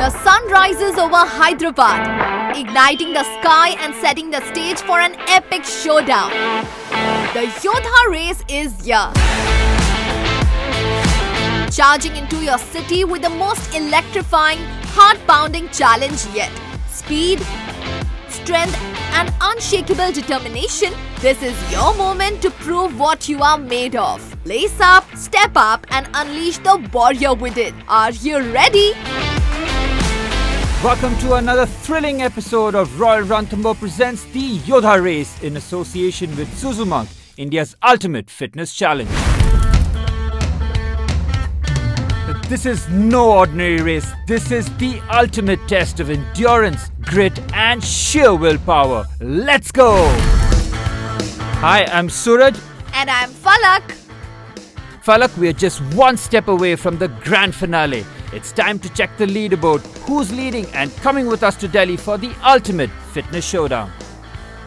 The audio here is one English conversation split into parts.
The sun rises over Hyderabad, igniting the sky and setting the stage for an epic showdown. The Yodha race is here. Charging into your city with the most electrifying, heart-pounding challenge yet. Speed, strength and unshakable determination, this is your moment to prove what you are made of. Lace up, step up and unleash the warrior within. Are you ready? Welcome to another thrilling episode of Royal Ranthambore presents the Yodha Race in association with Suzumonk, India's ultimate fitness challenge. This is no ordinary race. This is the ultimate test of endurance, grit and sheer willpower. Let's go! Hi, I'm Suraj. And I'm Falak. Falak, we're just one step away from the grand finale. It's time to check the leaderboard. Who's leading and coming with us to Delhi for the ultimate fitness showdown?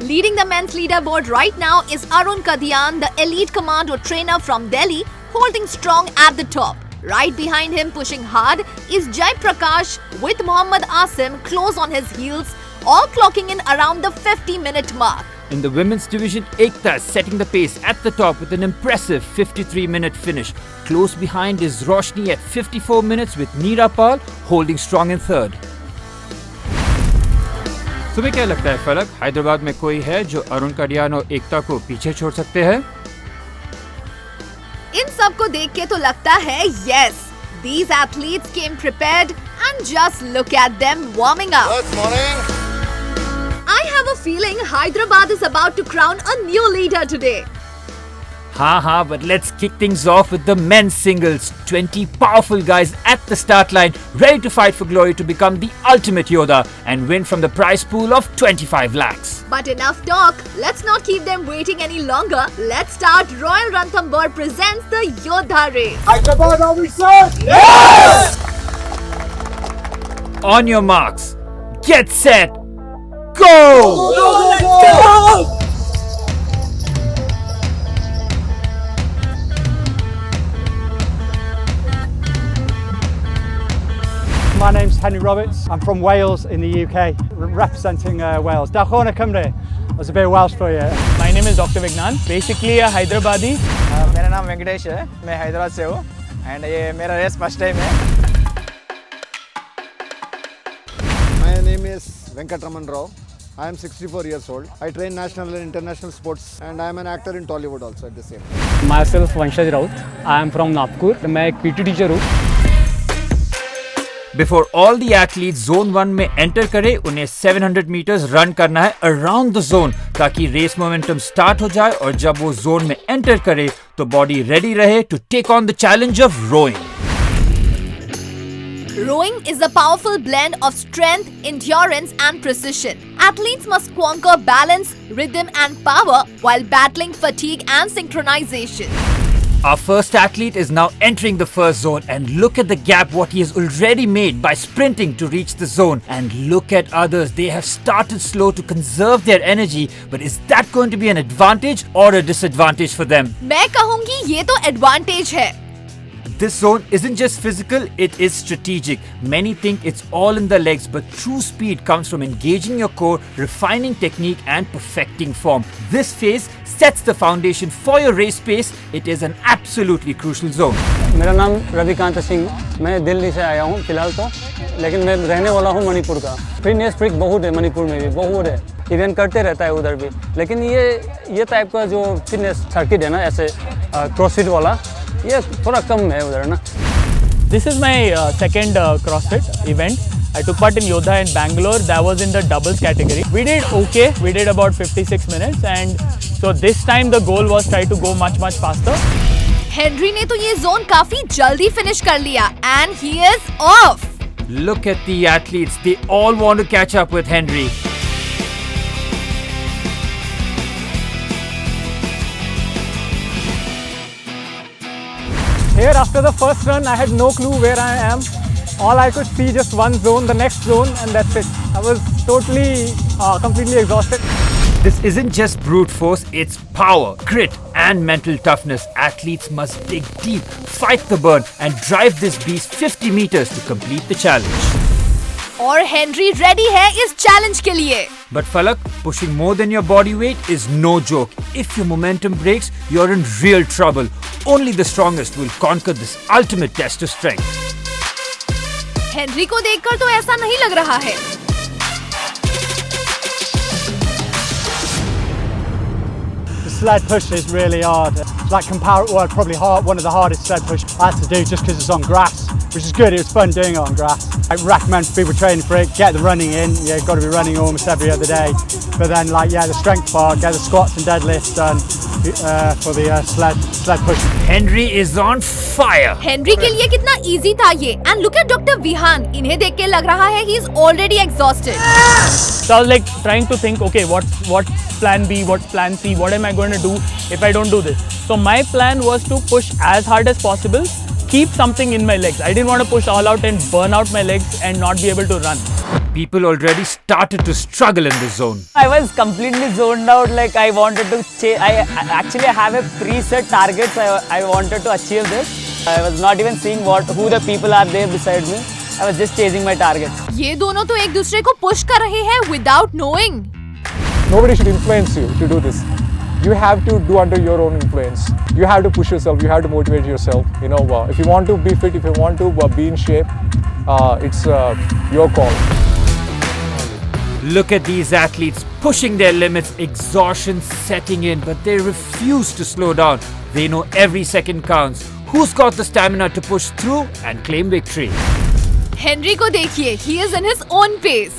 Leading the men's leaderboard right now is Arun Kadian, the elite commando trainer from Delhi, holding strong at the top. Right behind him, pushing hard, is Jai Prakash with Mohammad Asim close on his heels, all clocking in around the 50-minute mark. In the women's division, Ekta is setting the pace at the top with an impressive 53-minute finish. Close behind is Roshni at 54 minutes with Neera Pal holding strong in third. तुम्हें क्या लगता है फलक, हैदराबाद में कोई है जो अरुण कडियान और एकता को पीछे छोड़ सकते हैं? इन सब को देख के तो लगता है yes, these athletes came prepared and just look at them warming up. Good morning. I have a feeling Hyderabad is about to crown a new leader today. हाँ, but let's kick things off with the men's singles. 20 powerful guys at the start line, ready to fight for glory to become the ultimate Yodha and win from the prize pool of 25 lakhs. But enough talk, let's not keep them waiting any longer. Let's start. Royal Ranthambore presents the Yodha race. Hyderabad, are we set? Yes! On your marks, get set, go! Go! My name's Henry Roberts. I'm from Wales in the UK, representing Wales. Dachona Cymru. That's a bit of Welsh for you. My name is Dr. Vignan. Basically a Hyderabadi. मेरा नाम वेंकटेश है, मैं हैदराबाद से हूँ and ये मेरा race first time है. My name is Venkatraman Rao. I am 64 years old. I train national and international sports and I am an actor in Tollywood also at the same time. Myself Vanshaj Raut. I am from Nagpur. मैं एक PT teacher हूँ. Before all the athletes zone 1 में enter करें, उन्हें 700 meters run करना है around the zone ताकि race momentum start हो जाए और जब वो zone में enter करे तो body ready रहे to take on the challenge of rowing. Rowing is a powerful blend of strength, endurance and precision. Athletes must conquer balance, rhythm and power while battling fatigue and synchronization. Our first athlete is now entering the first zone and look at the gap what he has already made by sprinting to reach the zone. And look at others, they have started slow to conserve their energy, but is that going to be an advantage or a disadvantage for them? मैं कहूँगी ये तो advantage है. This zone isn't just physical, it is strategic. Many think it's all in the legs, but true speed comes from engaging your core, refining technique and perfecting form. This phase sets the foundation for your race pace. It is an absolutely crucial zone. मेरा नाम रविकांत सिंह. मैं दिल्ली से आया हूँ फिलहाल तो, लेकिन मैं रहने वाला हूँ मणिपुर का. फिटनेस फ्रीक बहुत है मणिपुर में भी, बहुत है. इवेंट करते रहता है उधर भी. लेकिन ये टाइप का जो फिटनेस सर्किट है ना, ऐसे क्रॉसफिट वाला, ये थोड़ा कम है उधर ना. This is my second CrossFit event. I took part in Yodha in Bangalore. That was in the doubles category. We did okay. We did about 56 minutes and so this time the goal was try to go much faster. Henry ने तो ये zone काफी जल्दी finish कर लिया and he is off. Look at the athletes, they all want to catch up with Henry. Here after the first run, I had no clue where I am. All I could see just one zone, the next zone, and that's it. I was totally, completely exhausted. This isn't just brute force, it's power, grit and mental toughness. Athletes must dig deep, fight the burn and drive this beast 50 meters to complete the challenge. और Henry ready है इस challenge के लिए। But Falak, pushing more than your body weight is no joke. If your momentum breaks, you're in real trouble. Only the strongest will conquer this ultimate test of strength. Henry को देखकर तो ऐसा नहीं लग रहा है। The sled push is really hard. It's like probably one of the hardest sled push I had to do just because it's on grass, which is good. It was fun doing it on grass. I recommend for people training for it, get the running in. Yeah, you've got to be running almost every other day. But then, the strength part, get the squats and deadlifts done for the sled push. Henry is on fire. Henry के लिए कितना easy था ये। And look at doctor Vihaan, इन्हें देख के लग रहा है he is already exhausted. So I was like trying to think, okay, what's plan B, what's plan C, what am I going to do if I don't do this? So my plan was to push as hard as possible, keep something in my legs. I didn't want to push all out and burn out my legs and not be able to run. People already started to struggle in the zone. I was completely zoned out. Like I wanted to I actually have a preset targets. I wanted to achieve this. I was not even seeing who the people are there beside me. I was just chasing my targets. ये दोनों तो एक दूसरे को push कर रहे हैं without knowing. Nobody should influence you to do this. You have to do under your own influence. You have to push yourself. You have to motivate yourself. If you want to be fit, if you want to be in shape, it's your call. Look at these athletes pushing their limits, exhaustion setting in, but they refuse to slow down. They know every second counts. Who's got the stamina to push through and claim victory? Henry को देखिए, he is in his own pace.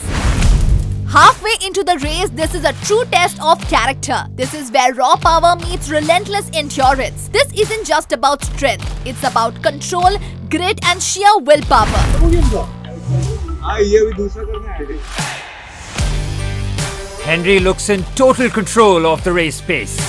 Halfway into the race, this is a true test of character. This is where raw power meets relentless endurance. This isn't just about strength. It's about control, grit and sheer willpower. Henry looks in total control of the race pace.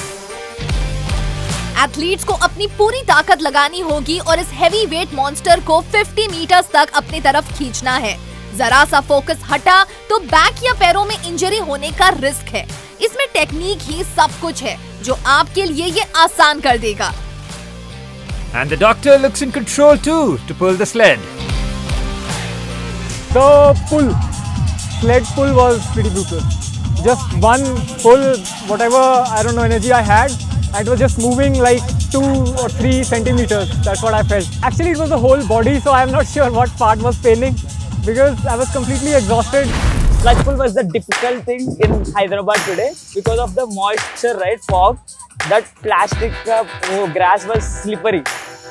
Athletes को अपनी पूरी ताकत लगानी होगी और इस heavy weight monster को 50 metres तक अपनी तरफ खींचना है। जरा सा फोकस हटा तो बैक या पैरों में इंजरी होने का रिस्क है। इसमें टेक्निक ही सब कुछ है जो आपके लिए ये आसान कर देगा। And the doctor looks in control too to pull the sled. The sled pull was pretty brutal. Just one pull, whatever energy I had, it was just moving like 2 or 3 centimeters. That's what I felt. Actually, it was the whole body, so I'm not sure what part was paining because I was completely exhausted. Sled pull was the difficult thing in Hyderabad today because of the moisture, right? Fog. That plastic grass was slippery.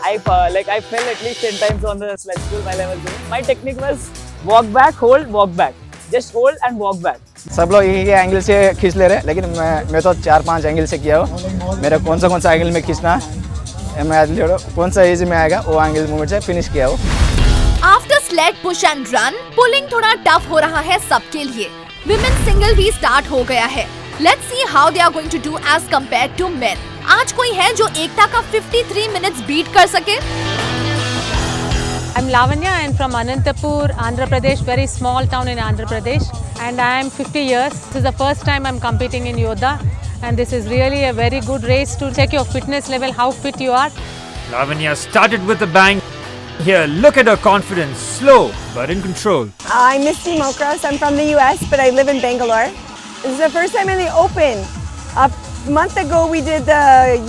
I fell at least 10 times on the sled pull while I was doing. My technique was walk back, hold, walk back. Just hold and walk back. सब लोग एक angle से खींच ले रहे हैं, लेकिन मैं तो 4-5 एंगल से किया हो। मेरा कौन सा एंगल में खींचना है, मैं कौन सा इजी में आएगा वो एंगल मूवमेंट से फिनिश किया हो। After slayed push and run, pulling थोड़ा टफ हो रहा है सबके लिए। विमेन सिंगल भी स्टार्ट हो गया है। Let's see how they are going to do as compared to men. आज कोई है जो एकता का 53 मिनट्स बीट कर सके? I'm Lavanya and from Anantapur, Andhra Pradesh, very small town in Andhra Pradesh, and I am 50 years. This is the first time I'm competing in Yodha, and this is really a very good race to check your fitness level, how fit you are. Lavanya started with a bang. Here, look at her confidence, slow but in control. I'm Misty Mokras. I'm from the US, but I live in Bangalore. This is the first time in the Open. A month ago, we did the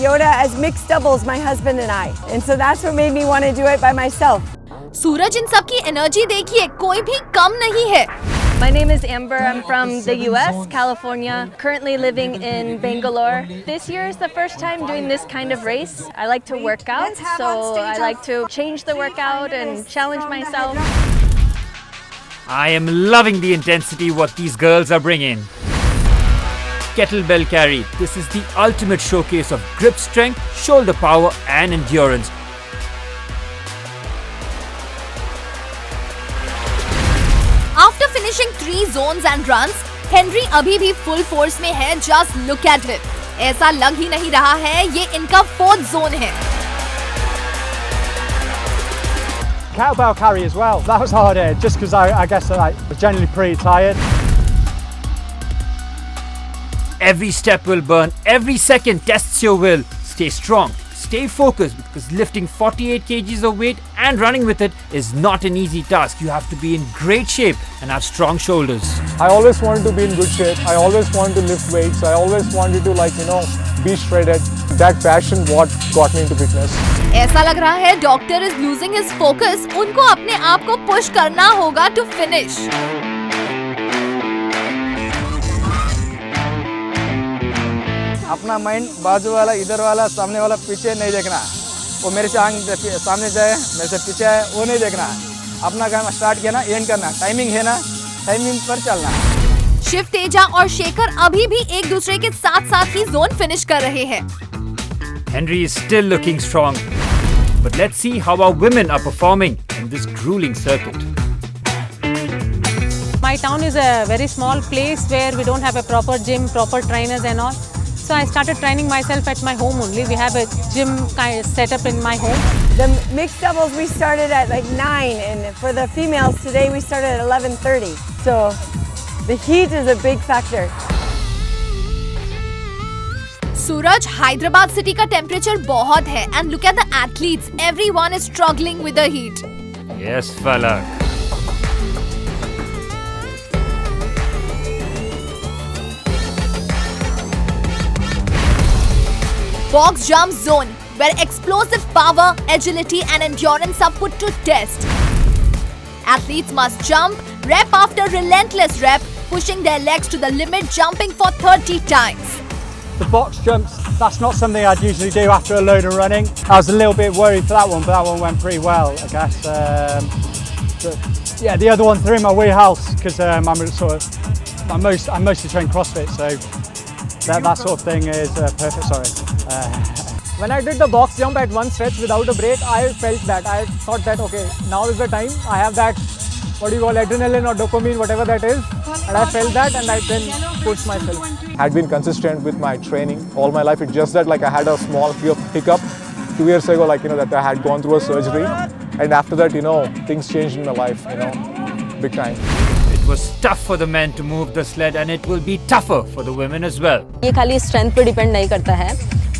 Yoda as mixed doubles, my husband and I, and so that's what made me want to do it by myself. सूरज, इन सब की energy देखिए, कोई भी कम नहीं है। My name is Amber. I'm from the US, California, currently living in Bangalore. This year is the first time doing this kind of race. I like to work out, so I like to change the workout and challenge myself. I am loving the intensity what these girls are bringing. Kettlebell carry. This is the ultimate showcase of grip strength, shoulder power and endurance. After finishing 3 zones and runs, Henry अभी भी full force में है। Just look at it. ऐसा लग ही नहीं रहा है ये इनका 4th zone है। Kettlebell carry as well. That was harder, just because I guess I was generally pretty tired. Every step will burn, every second tests your will. Stay strong, stay focused because lifting 48 kgs of weight and running with it is not an easy task. You have to be in great shape and have strong shoulders. I always wanted to be in good shape. I always wanted to lift weights. I always wanted to be shredded. That passion what got me into fitness. ऐसा लग रहा है doctor is losing his focus. उनको अपने आप को push करना होगा टू फिनिश. अपना माइंड बाजू वाला, इधर वाला, सामने वाला, पीछे नहीं देखना. वो मेरे से सामने जाए, मेरे से पीछे आए, वो नहीं देखना. अपना काम स्टार्ट किया ना, एंड करना. टाइमिंग है ना, टाइमिंग पर चलना. शिव तेजा और शेखर अभी भी एक दूसरे के साथ साथ ही जोन फिनिश कर रहे हैं. Henry is still looking strong. But let's see how our women are performing in this grueling circuit. My town is a very small place where we don't have a proper gym, proper trainers and all. So I started training myself at my home only. We have a gym kind of set up in my home. The mixed doubles we started at like 9, and for the females today we started at 11:30. So the heat is a big factor. Suraj, Hyderabad city का temperature बहुत है and look at the athletes. Everyone is struggling with the heat. Yes, Falak. Box jump zone, where explosive power, agility and endurance are put to test. Athletes must jump rep after relentless rep, pushing their legs to the limit, jumping for 30 times. The box jumps, that's not something I'd usually do after a load of running. I was a little bit worried for that one, but that one went pretty well, I guess. But yeah, the other one threw in my wheelhouse because I mostly train CrossFit, so that sort of thing is perfect. Sorry. When I did the box jump at one stretch without a break, I felt that. I thought that, okay, now is the time. I have that, adrenaline or dopamine, whatever that is. And I felt that and I then pushed myself. I had been consistent with my training all my life. It's just that I had a small hiccup 2 years ago, that I had gone through a surgery. And after that, things changed in my life, big time. It was tough for the men to move the sled and it will be tougher for the women as well. ये खाली strength पे depend नहीं करता है.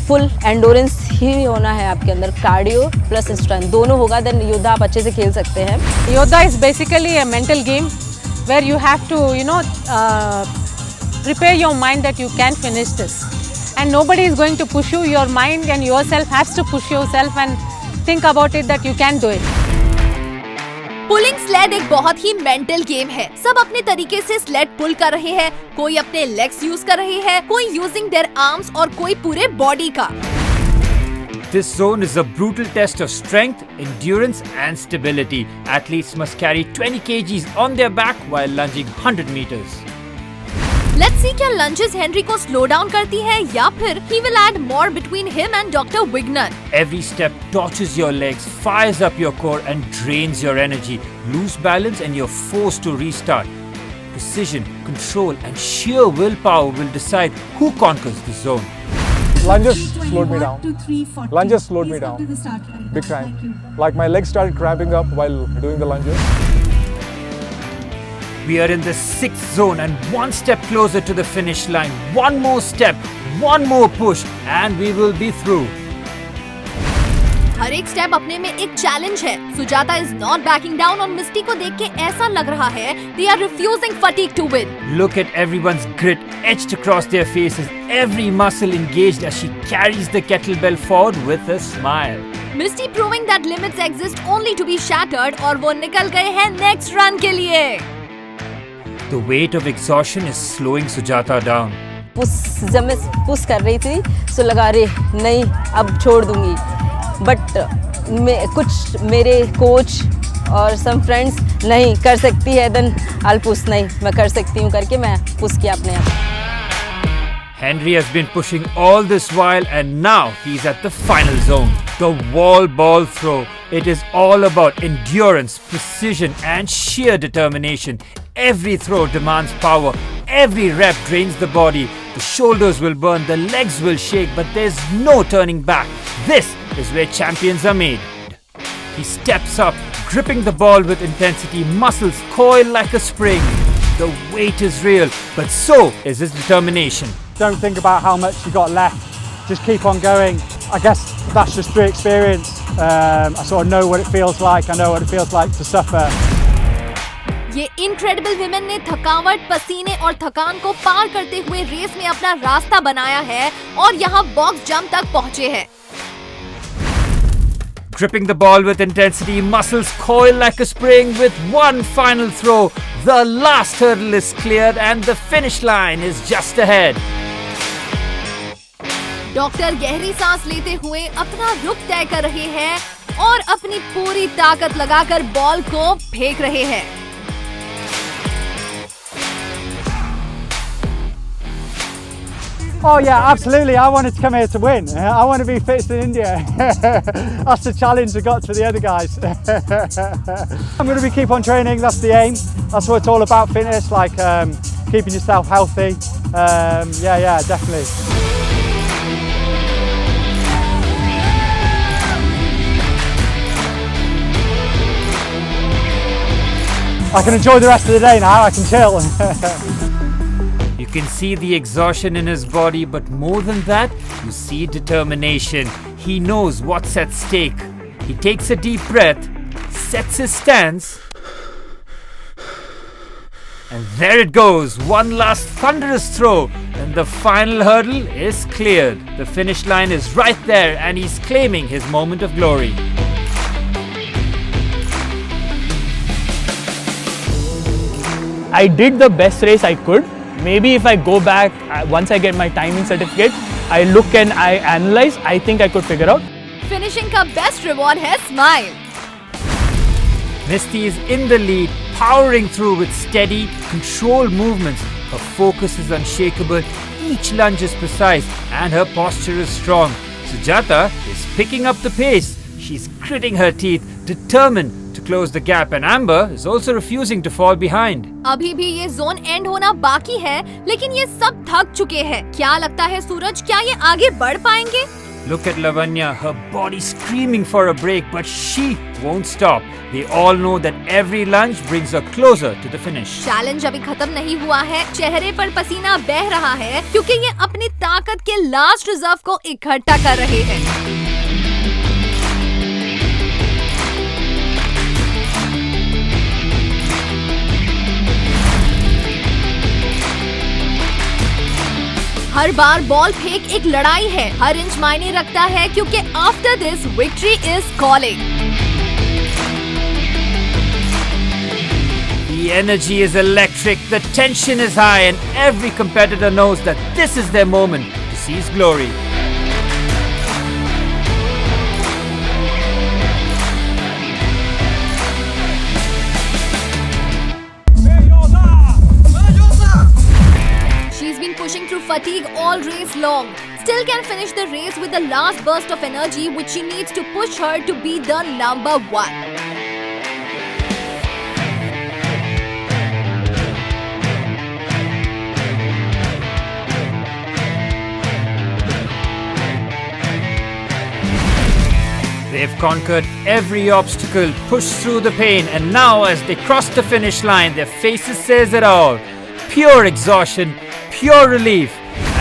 Full endurance ही होना है आपके अंदर. कार्डियो प्लस स्ट्रेंथ दोनों होगा, देन योद्धा आप अच्छे से खेल सकते हैं. Yoddha is basically a mental game where you have to, prepare your mind that you can finish this. And nobody is going to push you. Your mind and yourself has to push yourself and think about it that you can do it. Pulling sled एक बहुत ही mental game है. सब अपने तरीके से slayed पुल कर रहे हैं. कोई अपने लेग्स यूज कर रहे हैं, कोई यूजिंग देयर आर्म्स और कोई पूरे बॉडी का. This zone is a brutal test of strength, endurance and stability. Athletes must carry 20 kgs on their back while lunging 100 meters. Let's see क्या lunges Henry को slow down करती है या फिर he will add more between him and Dr. Wigner. Every step torches your legs, fires up your core and drains your energy. Lose balance and you're forced to restart. Precision, control and sheer willpower will decide who conquers the zone. Lunges slowed me down. Lunges slowed me down. Big time. My legs started cramping up while doing the lunges. We are in the 6th zone and one step closer to the finish line. One more step, one more push and we will be through. हर एक step अपने में एक challenge है. Sujata is not backing down और मिस्टी को देख के ऐसा लग रहा है they are refusing fatigue to win. Look at everyone's grit etched across their faces. Every muscle engaged as she carries the kettlebell forward with a smile. Misty proving that limits exist only to be shattered और वो निकल गए हैं next run के लिए. The weight of exhaustion is slowing Sujata down. जब मैं push कर रही थी तो लगा रही नहीं अब छोड़ दूंगी. बट कुछ मेरे कोच और सम फ्रेंड्स नहीं कर सकती है, देन आई पुश, नहीं मैं कर सकती हूँ करके मैं पुश किया अपने आप. Henry has been pushing all this while and now he's at the final zone. The wall ball throw. It is all about endurance, precision and sheer determination. Every throw demands power. Every rep drains the body. The shoulders will burn, the legs will shake, but there's no turning back. This is where champions are made. He steps up, gripping the ball with intensity. Muscles coil like a spring. The weight is real, but so is his determination. Don't think about how much you got left. Just keep on going. I guess that's just through experience. I sort of know what it feels like. I know what it feels like to suffer. ये incredible women ने थकावट, पसीने और थकान को पार करते हुए race में अपना रास्ता बनाया है और यहाँ बॉक्स जंप तक पहुँचे हैं। Gripping the ball with intensity, muscles coil like a spring with one final throw. The last hurdle is cleared and the finish line is just ahead. Doctor गहरी सांस लेते हुए अपना रुख तय कर रहे हैं और अपनी पूरी ताकत लगाकर बॉल को फेंक रहे हैं। Oh yeah, absolutely. I wanted to come here to win. I want to be fittest in India. That's the challenge I got for the other guys. I'm going to keep on training. That's the aim. That's what it's all about, fitness, like keeping yourself healthy. Yeah, definitely. I can enjoy the rest of the day now. I can chill. You can see the exhaustion in his body, but more than that, you see determination. He knows what's at stake. He takes a deep breath, sets his stance, and there it goes. One last thunderous throw, and the final hurdle is cleared. The finish line is right there, and he's claiming his moment of glory. I did the best race I could. Maybe if I go back, once I get my timing certificate, I look and I analyze, I think I could figure out. Finishing का best reward है smile. Misty is in the lead, powering through with steady, controlled movements. Her focus is unshakable, each lunge is precise, and her posture is strong. Sujata is picking up the pace. She's gritting her teeth, determined to close the gap, and Amber is also refusing to fall behind. अभी भी ये zone and होना बाकी है, लेकिन ये सब थक चुके हैं। क्या लगता है सूरज, क्या ये आगे बढ़ पाएंगे? Look at Lavanya, her body screaming for a break, but she won't stop. They all know that every lunge brings her closer to the finish. Challenge अभी खत्म नहीं हुआ है, चेहरे पर पसीना बह रहा है क्योंकि ये अपनी ताकत के लास्ट रिजर्व को इकट्ठा कर रहे हैं। हर बार बॉल फेंक एक लड़ाई है, हर इंच मायने रखता है क्योंकि after this victory is calling. The energy is electric, the tension is high, and every competitor knows that this is their moment to seize glory. Pushing through fatigue all race long, still can finish the race with the last burst of energy which she needs to push her to be the number one. They've conquered every obstacle, pushed through the pain, and now as they cross the finish line, their faces says it all. Pure exhaustion, pure relief,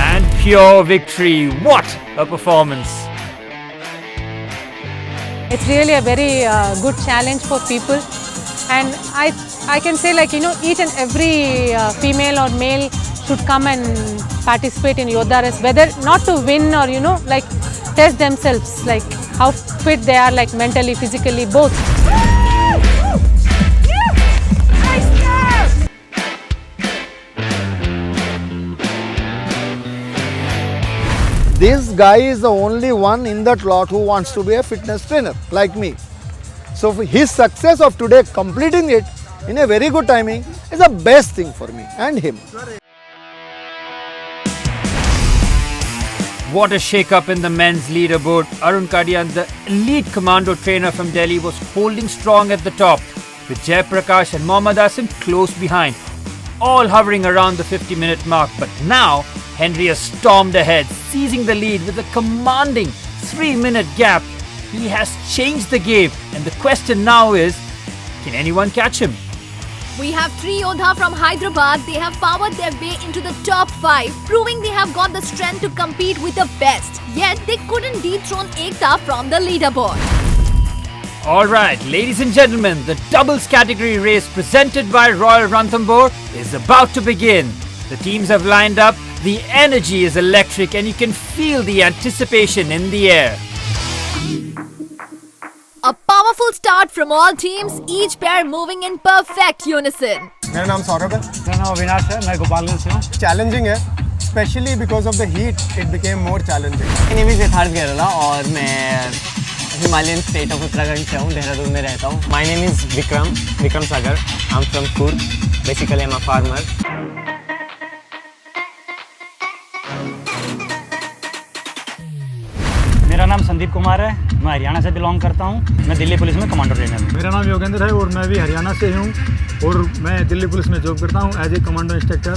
and pure victory. What a performance! It's really a very good challenge for people, and I can say, like, you know, each and every female or male should come and participate in Yodha race, whether not to win or, you know, like test themselves, like how fit they are, like mentally, physically, both. This guy is the only one in that lot who wants to be a fitness trainer like me. So his success of today, completing it in a very good timing, is the best thing for me and him. What a shake-up in the men's leaderboard. Arun Kadian, the elite commando trainer from Delhi, was holding strong at the top, with Jay Prakash and Mohammad Asim close behind, all hovering around the 50-minute mark. But now, Henry has stormed ahead, seizing the lead with a commanding 3-minute gap. He has changed the game, and the question now is, can anyone catch him? We have three Yodha from Hyderabad. They have powered their way into the top 5, proving they have got the strength to compete with the best. Yet they couldn't dethrone Ekta from the leaderboard. Alright, ladies and gentlemen, the doubles category race presented by Royal Ranthambore is about to begin. The teams have lined up, the energy is electric and you can feel the anticipation in the air. A powerful start from all teams, each pair moving in perfect unison. मेरा नाम सौरभ है। मेरा नाम अविनाश है, मैं गोपालगंज से हूँ। Challenging है, specially because of the heat it became more challenging. My name is यथार्थ गेरला और मैं हिमालयन स्टेट ऑफ उत्तराखंड से हूँ, देहरादून में रहता हूँ। My name is Vikram Sagar. I'm from Coorg. Basically I'm a farmer. मेरा नाम संदीप कुमार है, मैं हरियाणा से बिलोंग करता हूँ। मैं दिल्ली पुलिस में कमांडो ट्रेनर हूँ। मेरा नाम योगेंद्र है और मैं भी हरियाणा से हूँ और मैं दिल्ली पुलिस में जॉब करता हूँ as a commando instructor.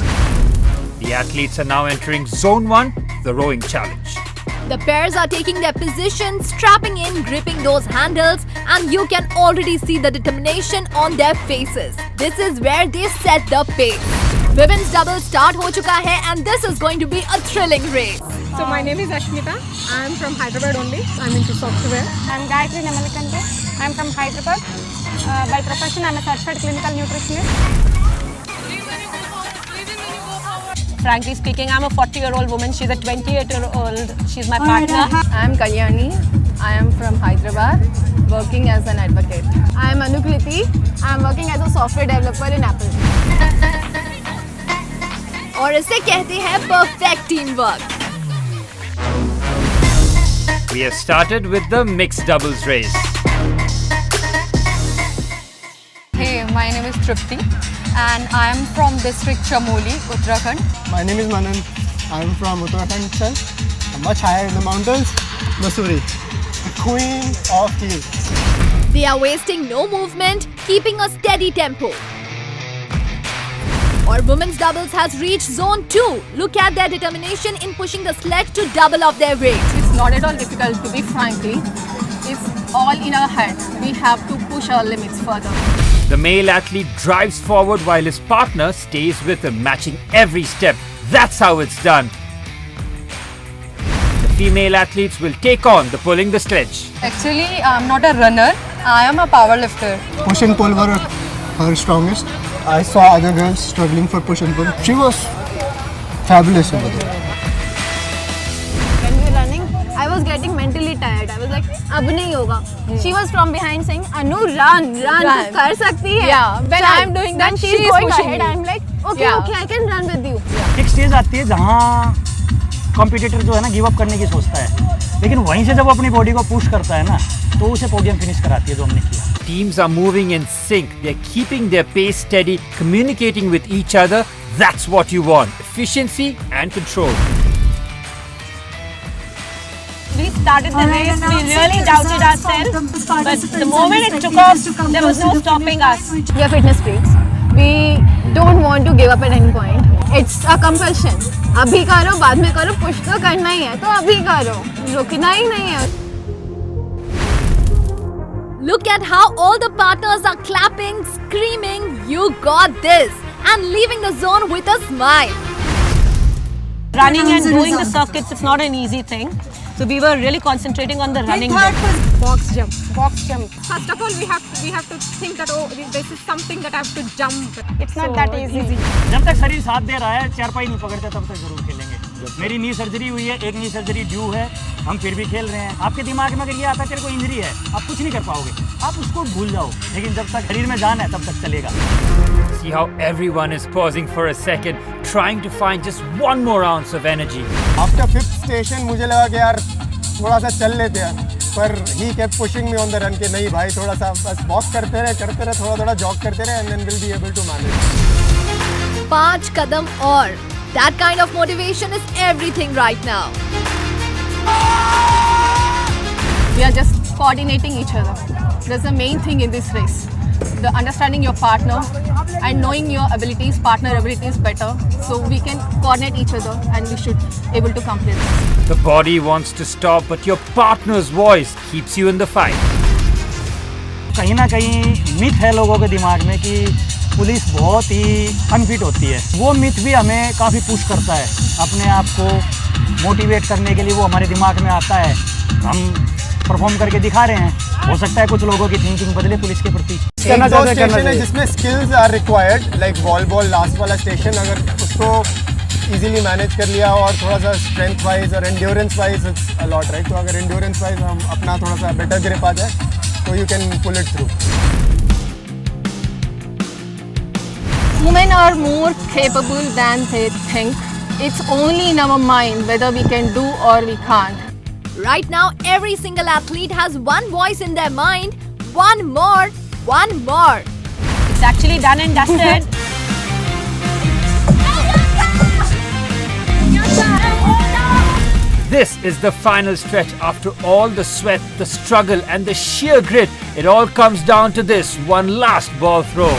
The athletes are now entering Zone 1, the rowing challenge. The pairs are taking their positions, strapping in, gripping those handles, and you can already see the determination on their faces. This is where they set the pace. Women's double start ho chuka hai and this is going to be a thrilling race. So my name is Ashmita. I am from Hyderabad only. I am into software. I am Gayatri Namalakante. I am from Hyderabad. By profession, I am a certified clinical nutritionist. Frankly speaking, I'm a 40-year-old woman. She's a 28-year-old. She's my partner. I am Kalyani. I am from Hyderabad, working as an advocate. I am Anukriti. I am working as a software developer in Apple. और इसे कहते हैं perfect teamwork. We have started with the mixed doubles race. Hey, my name is Tripti and I am from district Chamoli, Uttarakhand. My name is Manan. I am from Uttarakhand itself, much higher in the mountains, Mussoorie, the queen of hills. They are wasting no movement, keeping a steady tempo. Our women's doubles has reached Zone 2. Look at their determination in pushing the sled to double of their weight. It's not at all difficult, to be frankly. It's all in our head. We have to push our limits further. The male athlete drives forward while his partner stays with him, matching every step. That's how it's done. The female athletes will take on the pulling the sledge. Actually, I'm not a runner. I am a power lifter. Push and pull were her strongest. I saw other girls struggling for push and pull. She was fabulous over there. When we were running, I was getting mentally tired. I was like, अब नहीं होगा. She was from behind saying, Anu, run. तू कर सकती है. Yeah, when I'm doing that, Then she she's is going pushing ahead. me. I'm like, okay, Yeah. okay, I can run with you. एक stage आती है जहाँ competitor जो है ना गिव अप करने की सोचता है, लेकिन वहीं से जब वो अपनी बॉडी को पुश करता है ना तो उसे पोडियम फिनिश कराती है जो हमने किया. Teams are moving in sync. They're keeping their pace steady, communicating with each other. That's what you want. Efficiency and control. We started the race, we really doubted ourselves, but the moment it took off, there was no stopping us. We are fitness freaks. We don't want to give up at any point. It's a compulsion. अभी करो, बाद में करो, push तो करना ही है, तो अभी करो, रुकना ही नहीं है. Look at how all the partners are clapping, screaming, "You got this!" and leaving the zone with a smile. Running and doing the circuits, it's not an easy thing. So we were really concentrating on the running bit. Box jump. Box jump. First of all, we have to think that this is something that I have to jump. It's not that easy. जब तक शरीर साथ दे रहा है, चारपाई नहीं पकड़ता तब तक जरूर खेलेंगे. मेरी नी सर्जरी हुई है, एक नी सर्जरी ड्यू है, हम फिर भी खेल रहे हैं. आपके दिमाग में अगर ये आता है तेरे को इंजरी है, आप कुछ नहीं कर पाओगे, आप उसको भूल जाओ, लेकिन जब तक शरीर में जान है तब तक चलेगा. See how everyone is pausing for a second, trying to find just one more ounce of energy. After 5th station मुझे लगा कि यार थोड़ा सा चल लेते हैं, पर he kept pushing me on the run कि नहीं भाई थोड़ा सा बस वॉक करते रहे, थोड़ा जॉग करते रहे and then we'll be able to manage. 5 कदम और. That kind of motivation is everything right now. We are just coordinating each other. That's the main thing in this race. The understanding your partner and knowing your abilities, partner abilities better, so we can coordinate each other and we should able to complete this. The body wants to stop, but your partner's voice keeps you in the fight. कहीं ना कहीं myth है लोगों के दिमाग में कि police बहुत ही अनफिट होती है। वो मिथ भी हमें काफ़ी पुश करता है, अपने आप को मोटिवेट करने के लिए वो हमारे दिमाग में आता है। हम परफॉर्म करके दिखा रहे हैं, हो सकता है कुछ लोगों की थिंकिंग बदले पुलिस के प्रति। एक दो स्टेशन है जिसमें skills are required, like wall last वाला स्टेशन, अगर उसको इजीली मैनेज कर लिया और थोड़ा सा स्ट्रेंथ वाइज और endurance wise it's a lot, right. तो अगर एंड्योरेंस वाइज हम अपना थोड़ा सा बेटर ग्रिप आ जाए तो you can pull it through. Women are more capable than they think. It's only in our mind whether we can do or we can't. Right now, every single athlete has one voice in their mind. One more, one more. It's actually done and dusted. This is the final stretch. After all the sweat, the struggle and the sheer grit, it all comes down to this one last ball throw.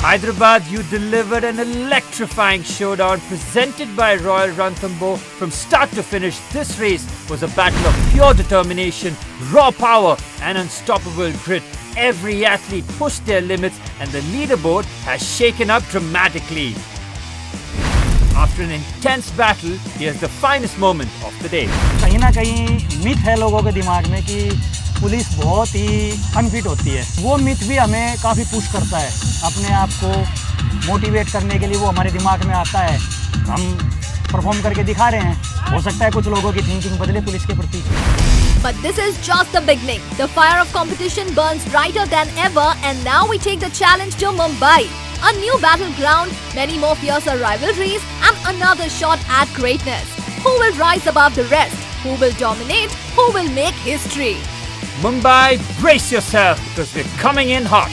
Hyderabad, you delivered an electrifying showdown presented by Royal Ranthambore. From start to finish, this race was a battle of pure determination, raw power and unstoppable grit. Every athlete pushed their limits and the leaderboard has shaken up dramatically. After an intense battle, here's the finest moment of the day. कहीं ना कहीं myth है लोगों के दिमाग में कि police बहुत ही अनफिट होती है। वो मिथ भी हमें काफ़ी पुश करता है, अपने आप को मोटिवेट करने के लिए वो हमारे दिमाग में आता है। हम परफॉर्म करके दिखा रहे हैं, हो सकता है कुछ लोगों की थिंकिंग बदले पुलिस के प्रति। But this is just the beginning. The fire of competition burns brighter than ever, and now we take the challenge to Mumbai. A new battleground, many more fiercer rivalries, and another shot at greatness. Who will rise above the rest? Who will dominate? Who will make history? Mumbai, brace yourself because we're coming in hot.